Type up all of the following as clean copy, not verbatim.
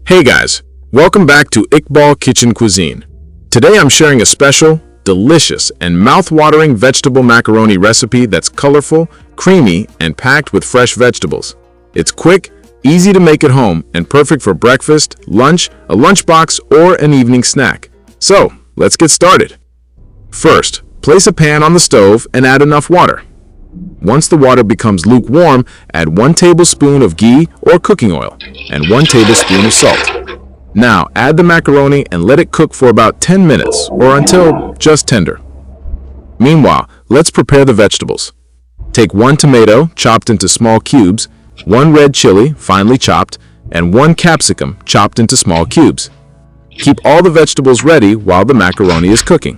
Hey guys, welcome back to Iqbal Kitchen Cuisine. Today I'm sharing a special, delicious, and mouth-watering vegetable macaroni recipe that's colorful, creamy, and packed with fresh vegetables. It's quick, easy to make at home, and perfect for breakfast, lunch, a lunchbox, or an evening snack. So, let's get started. First, place a pan on the stove and add enough water. Once the water becomes lukewarm, add 1 tablespoon of ghee or cooking oil and 1 tablespoon of salt. Now add the macaroni and let it cook for about 10 minutes or until just tender. Meanwhile, let's prepare the vegetables. Take 1 tomato chopped into small cubes, 1 red chili finely chopped, and 1 capsicum chopped into small cubes. Keep all the vegetables ready while the macaroni is cooking.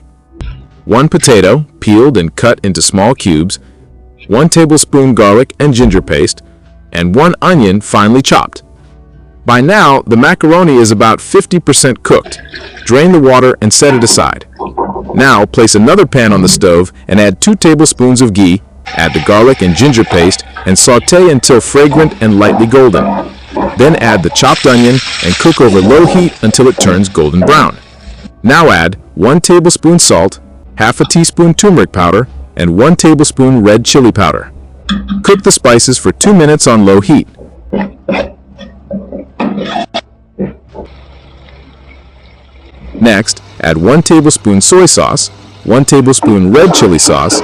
1 potato peeled and cut into small cubes, 1 tablespoon garlic and ginger paste, and 1 onion finely chopped. By now, the macaroni is about 50% cooked. Drain the water and set it aside. Now, place another pan on the stove and add 2 tablespoons of ghee, add the garlic and ginger paste, and sauté until fragrant and lightly golden. Then add the chopped onion and cook over low heat until it turns golden brown. Now add 1 tablespoon salt, half a teaspoon turmeric powder, and 1 tablespoon red chili powder. Cook the spices for 2 minutes on low heat. Next, add 1 tablespoon soy sauce, 1 tablespoon red chili sauce,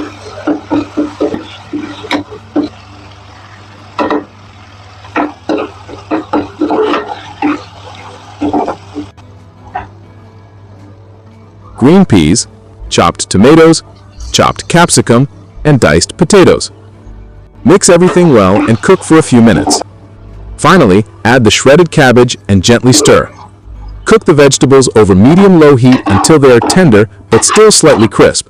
green peas, chopped tomatoes, chopped capsicum, and diced potatoes. Mix everything well and cook for a few minutes. Finally, add the shredded cabbage and gently stir. Cook the vegetables over medium-low heat until they are tender but still slightly crisp.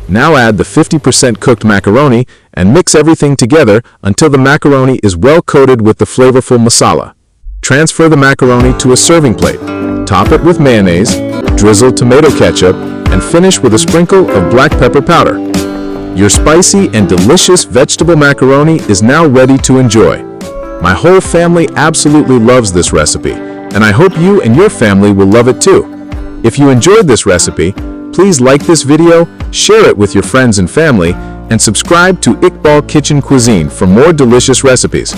Now add the 50% cooked macaroni and mix everything together until the macaroni is well coated with the flavorful masala. Transfer the macaroni to a serving plate. Top it with mayonnaise, drizzle tomato ketchup, and finish with a sprinkle of black pepper powder. Your spicy and delicious vegetable macaroni is now ready to enjoy. My whole family absolutely loves this recipe, and I hope you and your family will love it too. If you enjoyed this recipe, please like this video, share it with your friends and family, and subscribe to Iqbal Kitchen Cuisine for more delicious recipes.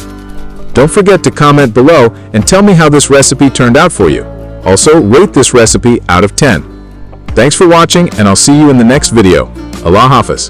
Don't forget to comment below and tell me how this recipe turned out for you. Also, rate this recipe out of 10. Thanks for watching, and I'll see you in the next video. Allah Hafiz.